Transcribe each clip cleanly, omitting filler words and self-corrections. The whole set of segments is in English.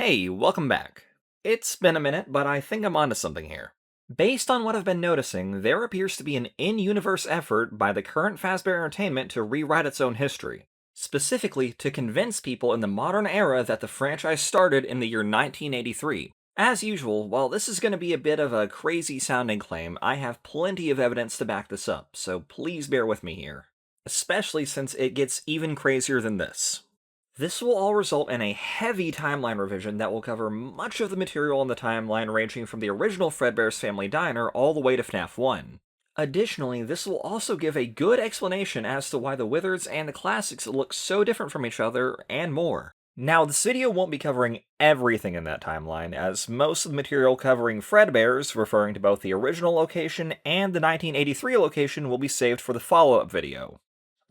Hey, welcome back. It's been a minute, but I think I'm onto something here. Based on what I've been noticing, there appears to be an in-universe effort by the current Fazbear Entertainment to rewrite its own history. Specifically, to convince people in the modern era that the franchise started in the year 1983. As usual, while this is going to be a bit of a crazy-sounding claim, I have plenty of evidence to back this up, so please bear with me here. Especially since it gets even crazier than this. This will all result in a heavy timeline revision that will cover much of the material in the timeline ranging from the original Fredbear's Family Diner all the way to FNaF 1. Additionally, this will also give a good explanation as to why the Wizards and the Classics look so different from each other, and more. Now, this video won't be covering everything in that timeline, as most of the material covering Fredbear's, referring to both the original location and the 1983 location, will be saved for the follow-up video.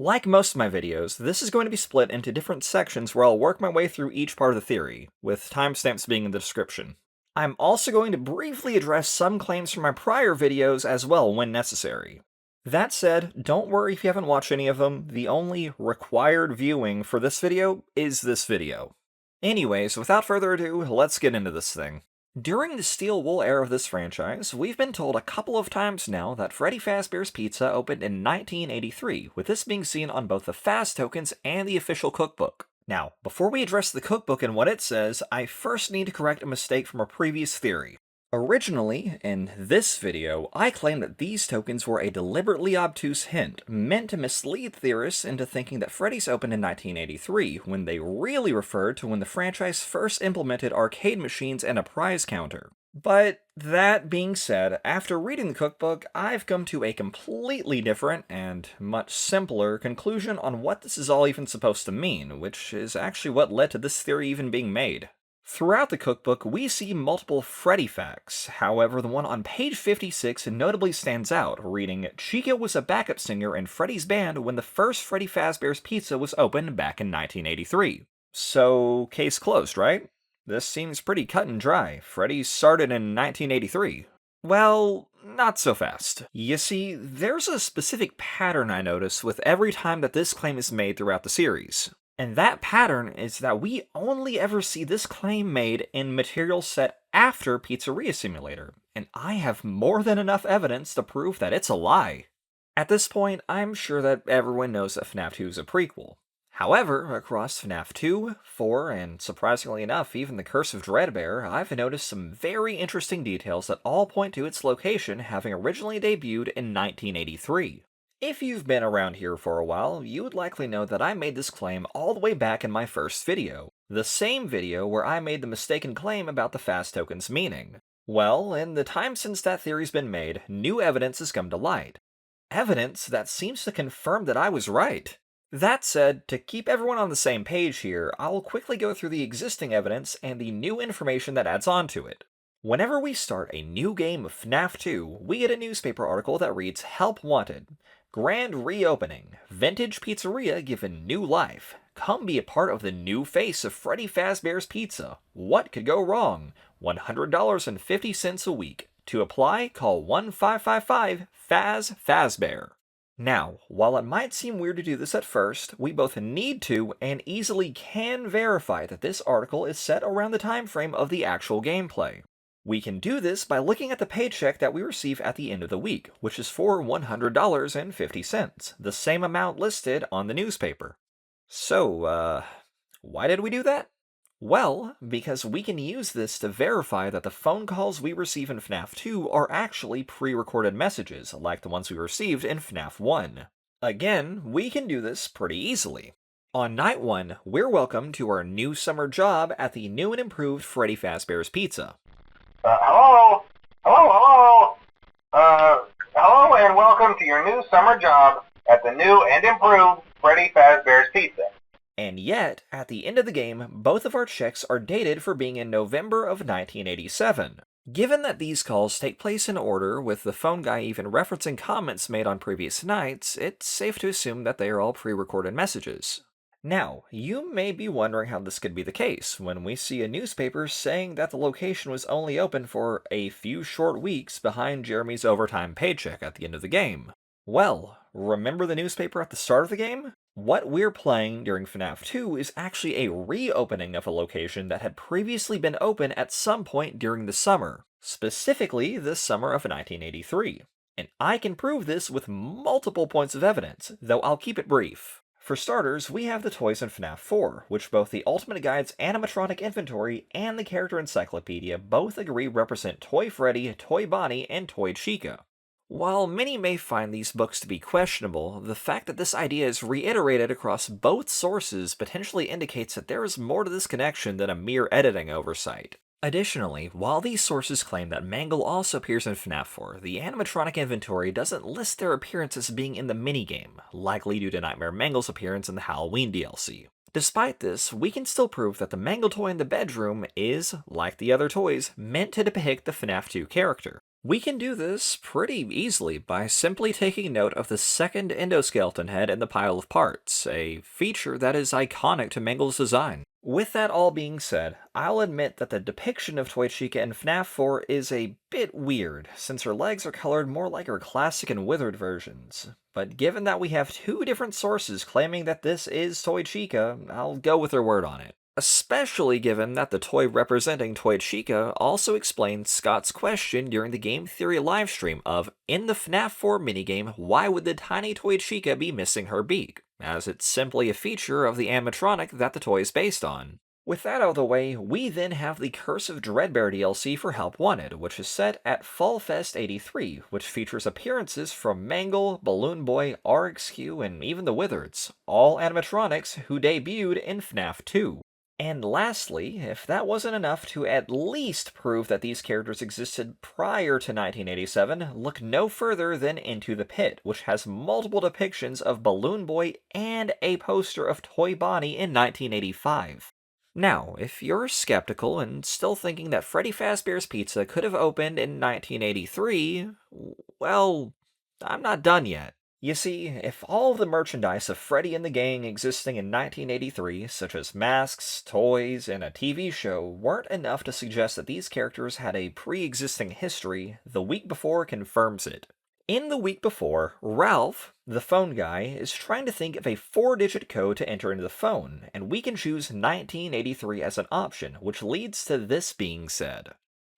Like most of my videos, this is going to be split into different sections where I'll work my way through each part of the theory, with timestamps being in the description. I'm also going to briefly address some claims from my prior videos as well when necessary. That said, don't worry if you haven't watched any of them, the only required viewing for this video is this video. Anyways, without further ado, let's get into this thing. During the Steel Wool era of this franchise, we've been told a couple of times now that Freddy Fazbear's Pizza opened in 1983, with this being seen on both the Faz tokens and the official cookbook. Now, before we address the cookbook and what it says, I first need to correct a mistake from a previous theory. Originally, in this video, I claimed that these tokens were a deliberately obtuse hint, meant to mislead theorists into thinking that Freddy's opened in 1983, when they really referred to when the franchise first implemented arcade machines and a prize counter. But that being said, after reading the cookbook, I've come to a completely different, and much simpler, conclusion on what this is all even supposed to mean, which is actually what led to this theory even being made. Throughout the cookbook, we see multiple Freddy facts, however the one on page 56 notably stands out, reading, "Chica was a backup singer in Freddy's band when the first Freddy Fazbear's Pizza was opened back in 1983. So, case closed, right? This seems pretty cut and dry. Freddy started in 1983. Well, not so fast. You see, there's a specific pattern I notice with every time that this claim is made throughout the series. And that pattern is that we only ever see this claim made in material set after Pizzeria Simulator, and I have more than enough evidence to prove that it's a lie. At this point, I'm sure that everyone knows that FNaF 2 is a prequel. However, across FNaF 2, 4, and surprisingly enough, even The Curse of Dreadbear, I've noticed some very interesting details that all point to its location having originally debuted in 1983. If you've been around here for a while, you would likely know that I made this claim all the way back in my first video. The same video where I made the mistaken claim about the Faz token's meaning. Well, in the time since that theory's been made, new evidence has come to light. Evidence that seems to confirm that I was right. That said, to keep everyone on the same page here, I'll quickly go through the existing evidence and the new information that adds on to it. Whenever we start a new game of FNaF 2, we get a newspaper article that reads, "Help Wanted. Grand reopening. Vintage pizzeria given new life. Come be a part of the new face of Freddy Fazbear's Pizza. What could go wrong? $100.50 a week. To apply, call 1555-FAZ-FAZBEAR." Now, while it might seem weird to do this at first, we both need to and easily can verify that this article is set around the time frame of the actual gameplay. We can do this by looking at the paycheck that we receive at the end of the week, which is for $100.50, the same amount listed on the newspaper. So, why did we do that? Well, because we can use this to verify that the phone calls we receive in FNaF 2 are actually pre-recorded messages, like the ones we received in FNaF 1. Again, we can do this pretty easily. On night 1, we're welcome to our new summer job at the new and improved Freddy Fazbear's Pizza. Hello? Hello and welcome to your new summer job at the new and improved Freddy Fazbear's Pizza. And yet, at the end of the game, both of our checks are dated for being in November of 1987. Given that these calls take place in order, with the phone guy even referencing comments made on previous nights, it's safe to assume that they are all pre-recorded messages. Now, you may be wondering how this could be the case, when we see a newspaper saying that the location was only open for a few short weeks behind Jeremy's overtime paycheck at the end of the game. Well, remember the newspaper at the start of the game? What we're playing during FNaF 2 is actually a reopening of a location that had previously been open at some point during the summer, specifically the summer of 1983. And I can prove this with multiple points of evidence, though I'll keep it brief. For starters, we have the toys in FNaF 4, which both the Ultimate Guide's animatronic inventory and the character encyclopedia both agree represent Toy Freddy, Toy Bonnie, and Toy Chica. While many may find these books to be questionable, the fact that this idea is reiterated across both sources potentially indicates that there is more to this connection than a mere editing oversight. Additionally, while these sources claim that Mangle also appears in FNaF 4, the animatronic inventory doesn't list their appearance as being in the minigame, likely due to Nightmare Mangle's appearance in the Halloween DLC. Despite this, we can still prove that the Mangle toy in the bedroom is, like the other toys, meant to depict the FNaF 2 character. We can do this pretty easily by simply taking note of the second endoskeleton head in the pile of parts, a feature that is iconic to Mangle's design. With that all being said, I'll admit that the depiction of Toy Chica in FNaF 4 is a bit weird, since her legs are colored more like her classic and withered versions. But given that we have two different sources claiming that this is Toy Chica, I'll go with their word on it. Especially given that the toy representing Toy Chica also explains Scott's question during the Game Theory livestream of, in the FNaF 4 minigame, why would the tiny Toy Chica be missing her beak? As it's simply a feature of the animatronic that the toy is based on. With that out of the way, we then have the Curse of Dreadbear DLC for Help Wanted, which is set at Fall Fest 83, which features appearances from Mangle, Balloon Boy, RXQ, and even the Wizards, all animatronics who debuted in FNaF 2. And lastly, if that wasn't enough to at least prove that these characters existed prior to 1987, look no further than Into the Pit, which has multiple depictions of Balloon Boy and a poster of Toy Bonnie in 1985. Now, if you're skeptical and still thinking that Freddy Fazbear's Pizza could have opened in 1983, well, I'm not done yet. You see, if all of the merchandise of Freddy and the gang existing in 1983, such as masks, toys, and a TV show, weren't enough to suggest that these characters had a pre-existing history, the week before confirms it. In the week before, Ralph, the phone guy, is trying to think of a 4-digit code to enter into the phone, and we can choose 1983 as an option, which leads to this being said.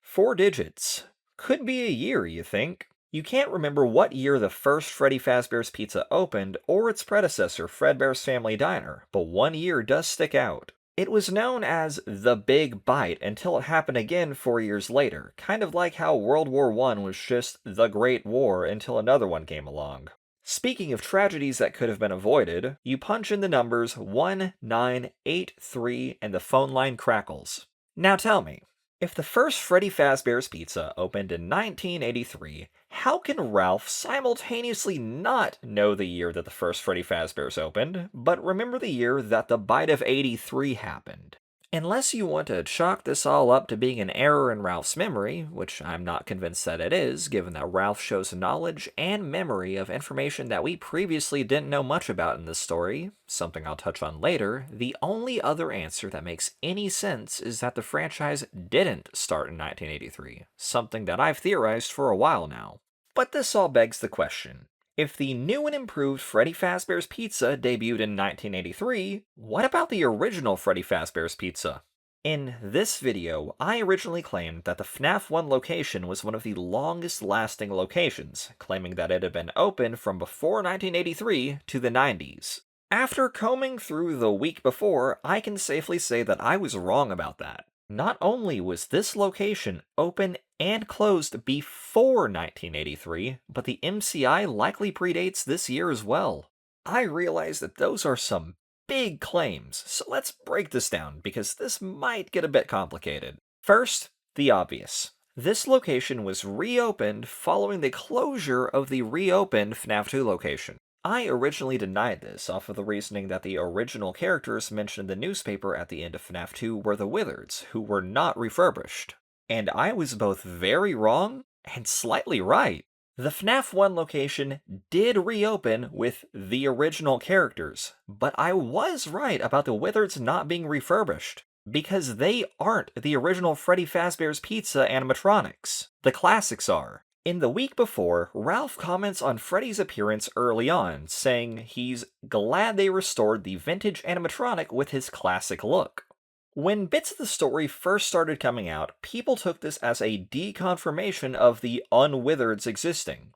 4 digits. Could be a year, you think? You can't remember what year the first Freddy Fazbear's Pizza opened, or its predecessor, Fredbear's Family Diner, but one year does stick out. It was known as the Big Bite until it happened again 4 years later, kind of like how World War I was just the Great War until another one came along. Speaking of tragedies that could have been avoided, you punch in the numbers 1983 and the phone line crackles. Now tell me, if the first Freddy Fazbear's Pizza opened in 1983, how can Ralph simultaneously not know the year that the first Freddy Fazbear's opened, but remember the year that the Bite of 83 happened? Unless you want to chalk this all up to being an error in Ralph's memory, which I'm not convinced that it is, given that Ralph shows knowledge and memory of information that we previously didn't know much about in this story, something I'll touch on later, the only other answer that makes any sense is that the franchise didn't start in 1983, something that I've theorized for a while now. But this all begs the question. If the new and improved Freddy Fazbear's Pizza debuted in 1983, what about the original Freddy Fazbear's Pizza? In this video, I originally claimed that the FNaF 1 location was one of the longest lasting locations, claiming that it had been open from before 1983 to the 90s. After combing through the week before, I can safely say that I was wrong about that. Not only was this location open and closed before 1983, but the MCI likely predates this year as well. I realize that those are some big claims, so let's break this down because this might get a bit complicated. First, the obvious. This location was reopened following the closure of the reopened FNaF 2 location. I originally denied this off of the reasoning that the original characters mentioned in the newspaper at the end of FNaF 2 were the Wizards, who were not refurbished. And I was both very wrong and slightly right. The FNaF 1 location did reopen with the original characters, but I was right about the Wizards not being refurbished, because they aren't the original Freddy Fazbear's Pizza animatronics. The classics are. In the week before, Ralph comments on Freddy's appearance early on, saying he's glad they restored the vintage animatronic with his classic look. When bits of the story first started coming out, people took this as a deconfirmation of the Unwithered's existing.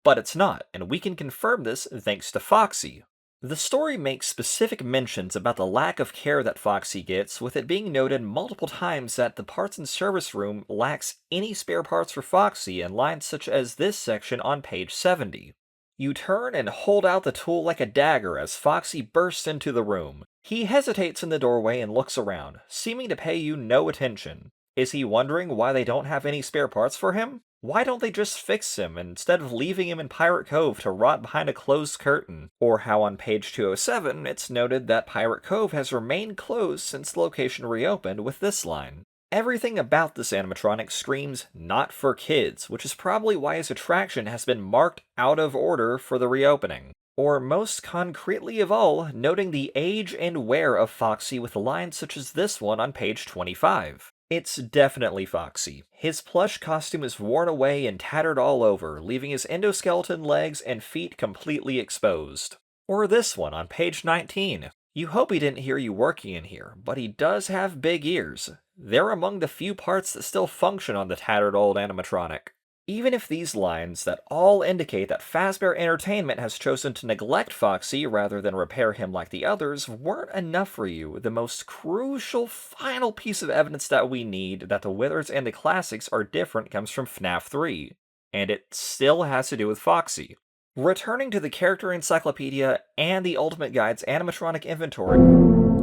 But it's not, and we can confirm this thanks to Foxy. The story makes specific mentions about the lack of care that Foxy gets, with it being noted multiple times that the parts and service room lacks any spare parts for Foxy in lines such as this section on page 70. You turn and hold out the tool like a dagger as Foxy bursts into the room. He hesitates in the doorway and looks around, seeming to pay you no attention. Is he wondering why they don't have any spare parts for him? Why don't they just fix him instead of leaving him in Pirate Cove to rot behind a closed curtain? Or how on page 207 it's noted that Pirate Cove has remained closed since the location reopened with this line. Everything about this animatronic screams not for kids, which is probably why his attraction has been marked out of order for the reopening. Or most concretely of all, noting the age and wear of Foxy with lines such as this one on page 25. It's definitely Foxy. His plush costume is worn away and tattered all over, leaving his endoskeleton legs and feet completely exposed. Or this one on page 19. You hope he didn't hear you working in here, but he does have big ears. They're among the few parts that still function on the tattered old animatronic. Even if these lines that all indicate that Fazbear Entertainment has chosen to neglect Foxy rather than repair him like the others weren't enough for you, the most crucial final piece of evidence that we need that the Withers and the classics are different comes from FNaF 3, and it still has to do with Foxy. Returning to the Character Encyclopedia and the Ultimate Guide's animatronic inventory.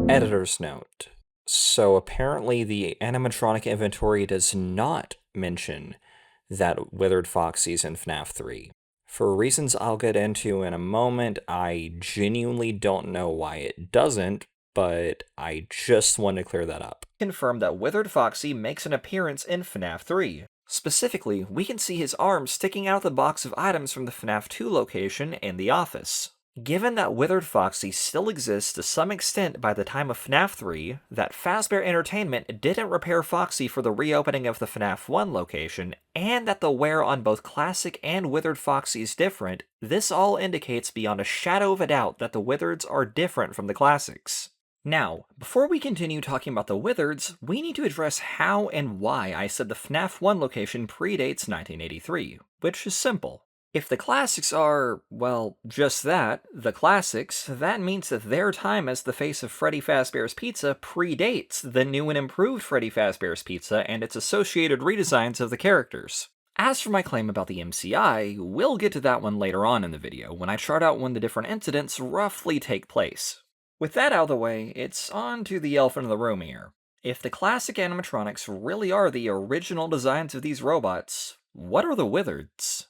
Editor's note. So apparently the animatronic inventory does not mention that withered Foxy's in FNaF 3. For reasons I'll get into in a moment, I genuinely don't know why it doesn't, but I just want to clear that up. Confirm that withered Foxy makes an appearance in FNaF 3. Specifically, we can see his arms sticking out of the box of items from the FNaF 2 location in the office. Given that Withered Foxy still exists to some extent by the time of FNaF 3, that Fazbear Entertainment didn't repair Foxy for the reopening of the FNaF 1 location, and that the wear on both Classic and Withered Foxy is different, this all indicates beyond a shadow of a doubt that the Withereds are different from the Classics. Now, before we continue talking about the Withereds, we need to address how and why I said the FNaF 1 location predates 1983, which is simple. If the classics are, well, just that, the classics, that means that their time as the face of Freddy Fazbear's Pizza predates the new and improved Freddy Fazbear's Pizza and its associated redesigns of the characters. As for my claim about the MCI, we'll get to that one later on in the video, when I chart out when the different incidents roughly take place. With that out of the way, it's on to the elephant in the room here. If the classic animatronics really are the original designs of these robots, what are the Withereds?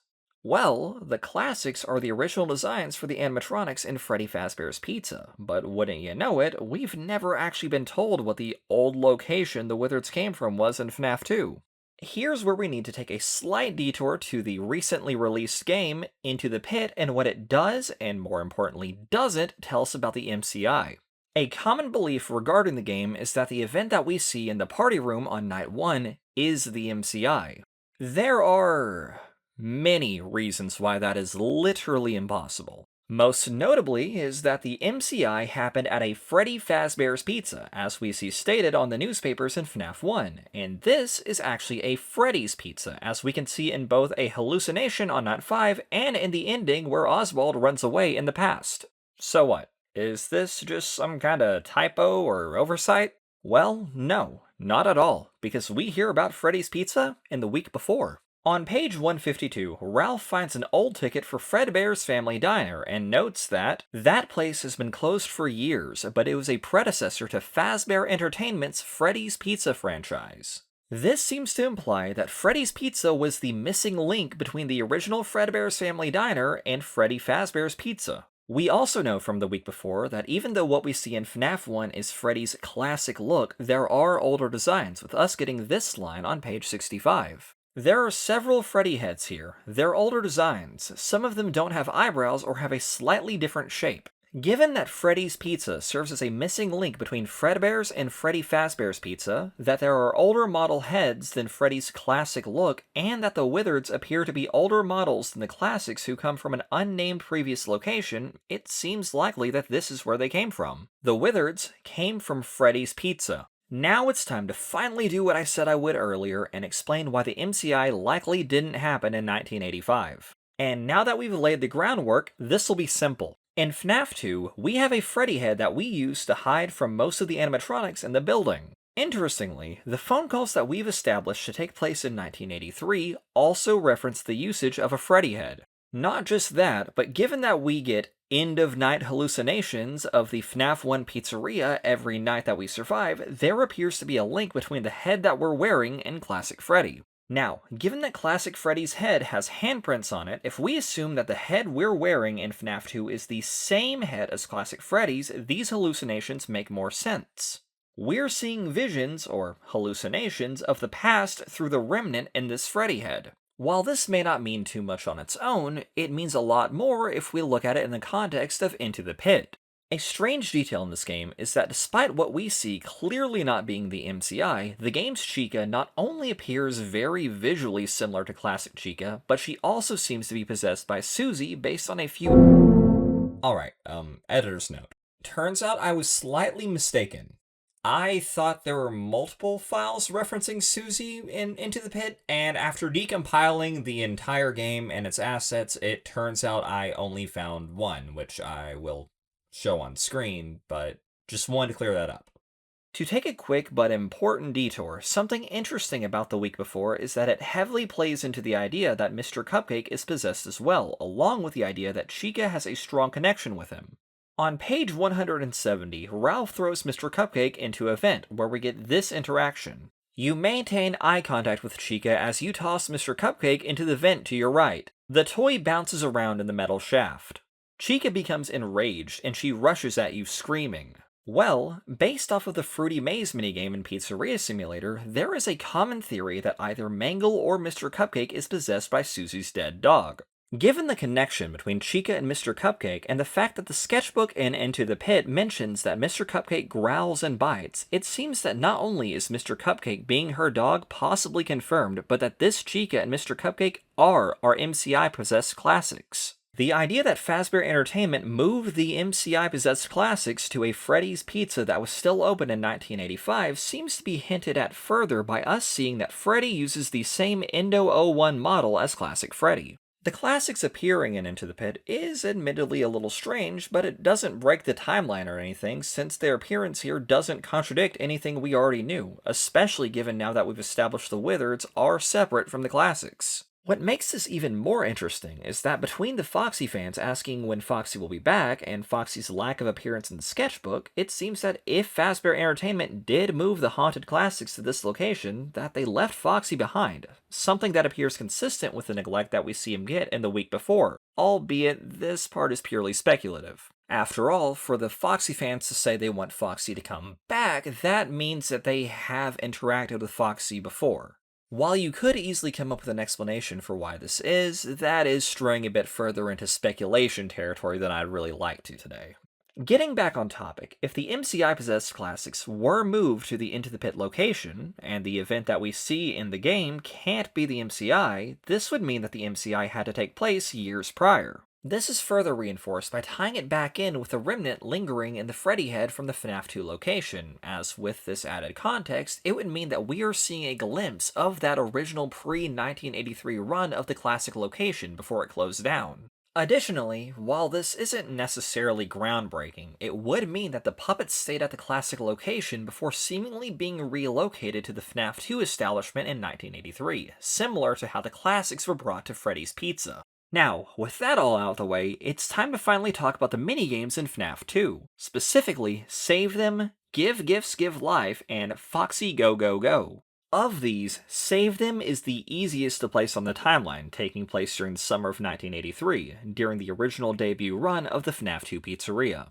Well, the classics are the original designs for the animatronics in Freddy Fazbear's Pizza, but wouldn't you know it, we've never actually been told what the old location the Withereds came from was in FNaF 2. Here's where we need to take a slight detour to the recently released game, Into the Pit, and what it does, and more importantly doesn't, tell us about the MCI. A common belief regarding the game is that the event that we see in the party room on night 1 is the MCI. There are many reasons why that is literally impossible. Most notably is that the MCI happened at a Freddy Fazbear's Pizza, as we see stated on the newspapers in FNaF 1, and this is actually a Freddy's Pizza, as we can see in both a hallucination on Night 5 and in the ending where Oswald runs away in the past. So what? Is this just some kinda typo or oversight? Well, no, not at all, because we hear about Freddy's Pizza in the week before. On page 152, Ralph finds an old ticket for Fredbear's Family Diner and notes that that place has been closed for years, but it was a predecessor to Fazbear Entertainment's Freddy's Pizza franchise. This seems to imply that Freddy's Pizza was the missing link between the original Fredbear's Family Diner and Freddy Fazbear's Pizza. We also know from the week before that even though what we see in FNaF 1 is Freddy's classic look, there are older designs, with us getting this line on page 65. There are several Freddy heads here. They're older designs. Some of them don't have eyebrows or have a slightly different shape. Given that Freddy's Pizza serves as a missing link between Fredbear's and Freddy Fazbear's Pizza, that there are older model heads than Freddy's classic look, and that the Wizards appear to be older models than the classics who come from an unnamed previous location, it seems likely that this is where they came from. The Wizards came from Freddy's Pizza. Now it's time to finally do what I said I would earlier and explain why the MCI likely didn't happen in 1985. And now that we've laid the groundwork, this will be simple. In FNaF 2, we have a Freddy head that we use to hide from most of the animatronics in the building. Interestingly, the phone calls that we've established to take place in 1983 also reference the usage of a Freddy head. Not just that, but given that we get end-of-night hallucinations of the FNaF 1 pizzeria every night that we survive, there appears to be a link between the head that we're wearing and Classic Freddy. Now, given that Classic Freddy's head has handprints on it, if we assume that the head we're wearing in FNaF 2 is the same head as Classic Freddy's, these hallucinations make more sense. We're seeing visions, or hallucinations, of the past through the remnant in this Freddy head. While this may not mean too much on its own, it means a lot more if we look at it in the context of Into the Pit. A strange detail in this game is that despite what we see clearly not being the MCI, the game's Chica not only appears very visually similar to classic Chica, but she also seems to be possessed by Susie based on a few... Alright, editor's note. Turns out I was slightly mistaken. I thought there were multiple files referencing Susie in Into the Pit, and after decompiling the entire game and its assets, it turns out I only found one, which I will show on screen, but just wanted to clear that up. To take a quick but important detour, something interesting about the week before is that it heavily plays into the idea that Mr. Cupcake is possessed as well, along with the idea that Chica has a strong connection with him. On page 170, Ralph throws Mr. Cupcake into a vent, where we get this interaction. You maintain eye contact with Chica as you toss Mr. Cupcake into the vent to your right. The toy bounces around in the metal shaft. Chica becomes enraged, and she rushes at you screaming. Well, based off of the Fruity Maze minigame in Pizzeria Simulator, there is a common theory that either Mangle or Mr. Cupcake is possessed by Susie's dead dog. Given the connection between Chica and Mr. Cupcake, and the fact that the sketchbook in Into the Pit mentions that Mr. Cupcake growls and bites, it seems that not only is Mr. Cupcake being her dog possibly confirmed, but that this Chica and Mr. Cupcake are our MCI-possessed classics. The idea that Fazbear Entertainment moved the MCI-possessed classics to a Freddy's Pizza that was still open in 1985 seems to be hinted at further by us seeing that Freddy uses the same Endo-01 model as Classic Freddy. The classics appearing in Into the Pit is admittedly a little strange, but it doesn't break the timeline or anything, since their appearance here doesn't contradict anything we already knew, especially given now that we've established the Wizards are separate from the classics. What makes this even more interesting is that between the Foxy fans asking when Foxy will be back and Foxy's lack of appearance in the sketchbook, it seems that if Fazbear Entertainment did move the haunted classics to this location, that they left Foxy behind, something that appears consistent with the neglect that we see him get in the week before, albeit this part is purely speculative. After all, for the Foxy fans to say they want Foxy to come back, that means that they have interacted with Foxy before. While you could easily come up with an explanation for why this is, that is straying a bit further into speculation territory than I'd really like to today. Getting back on topic, if the MCI-possessed classics were moved to the Into the Pit location, and the event that we see in the game can't be the MCI, this would mean that the MCI had to take place years prior. This is further reinforced by tying it back in with the remnant lingering in the Freddy head from the FNaF 2 location, as with this added context, it would mean that we are seeing a glimpse of that original pre-1983 run of the classic location before it closed down. Additionally, while this isn't necessarily groundbreaking, it would mean that the puppets stayed at the classic location before seemingly being relocated to the FNaF 2 establishment in 1983, similar to how the classics were brought to Freddy's Pizza. Now, with that all out of the way, it's time to finally talk about the minigames in FNaF 2. Specifically, Save Them, Give Gifts Give Life, and Foxy Go Go Go. Of these, Save Them is the easiest to place on the timeline, taking place during the summer of 1983, during the original debut run of the FNaF 2 pizzeria.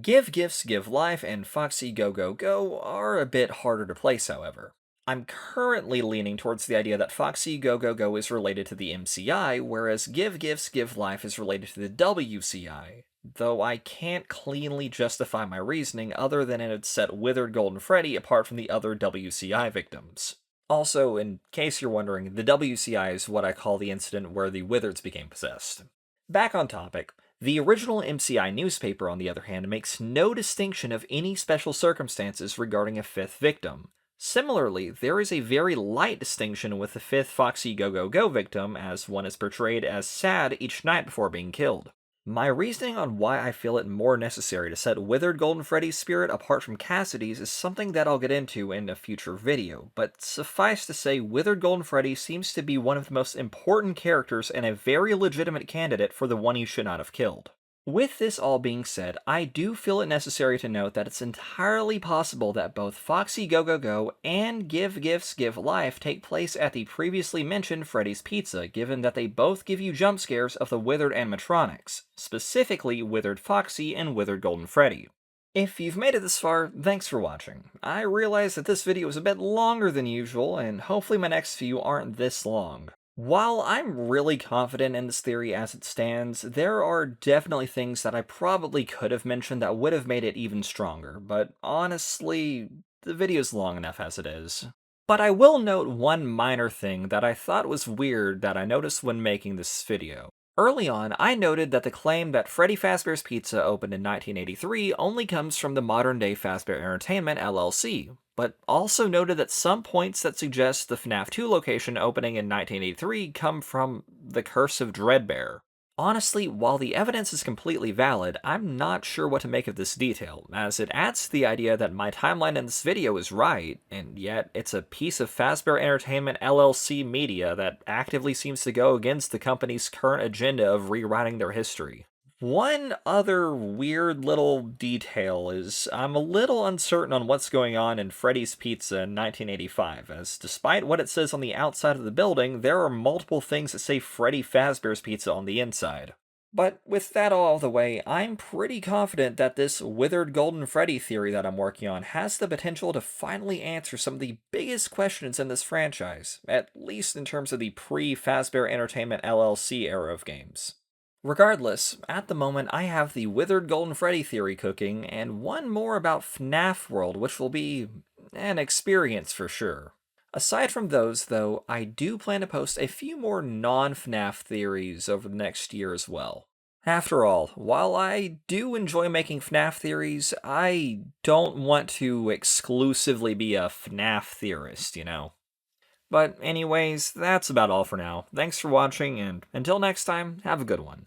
Give Gifts Give Life and Foxy Go Go Go are a bit harder to place, however. I'm currently leaning towards the idea that Foxy Go Go Go is related to the MCI, whereas Give Gifts Give Life is related to the WCI, though I can't cleanly justify my reasoning other than it would set Withered Golden Freddy apart from the other WCI victims. Also, in case you're wondering, the WCI is what I call the incident where the Withereds became possessed. Back on topic, the original MCI newspaper, on the other hand, makes no distinction of any special circumstances regarding a fifth victim. Similarly, there is a very light distinction with the fifth Foxy Go Go Go victim, as one is portrayed as sad each night before being killed. My reasoning on why I feel it more necessary to set Withered Golden Freddy's spirit apart from Cassidy's is something that I'll get into in a future video, but suffice to say, Withered Golden Freddy seems to be one of the most important characters and a very legitimate candidate for the one you should not have killed. With this all being said, I do feel it necessary to note that it's entirely possible that both Foxy Go Go Go and Give Gifts Give Life take place at the previously mentioned Freddy's Pizza, given that they both give you jump scares of the Withered animatronics, specifically Withered Foxy and Withered Golden Freddy. If you've made it this far, thanks for watching. I realize that this video is a bit longer than usual, and hopefully my next few aren't this long. While I'm really confident in this theory as it stands, there are definitely things that I probably could have mentioned that would have made it even stronger, but honestly, the video's long enough as it is. But I will note one minor thing that I thought was weird that I noticed when making this video. Early on, I noted that the claim that Freddy Fazbear's Pizza opened in 1983 only comes from the modern-day Fazbear Entertainment LLC, but also noted that some points that suggest the FNaF 2 location opening in 1983 come from the Curse of Dreadbear. Honestly, while the evidence is completely valid, I'm not sure what to make of this detail, as it adds to the idea that my timeline in this video is right, and yet it's a piece of Fazbear Entertainment LLC media that actively seems to go against the company's current agenda of rewriting their history. One other weird little detail is I'm a little uncertain on what's going on in Freddy's Pizza in 1985, as despite what it says on the outside of the building, there are multiple things that say Freddy Fazbear's Pizza on the inside. But with that all out of the way, I'm pretty confident that this Withered Golden Freddy theory that I'm working on has the potential to finally answer some of the biggest questions in this franchise, at least in terms of the pre-Fazbear Entertainment LLC era of games. Regardless, at the moment I have the Withered Golden Freddy theory cooking, and one more about FNaF World, which will be an experience for sure. Aside from those, though, I do plan to post a few more non-FNaF theories over the next year as well. After all, while I do enjoy making FNaF theories, I don't want to exclusively be a FNaF theorist, you know? But anyways, that's about all for now. Thanks for watching, and until next time, have a good one.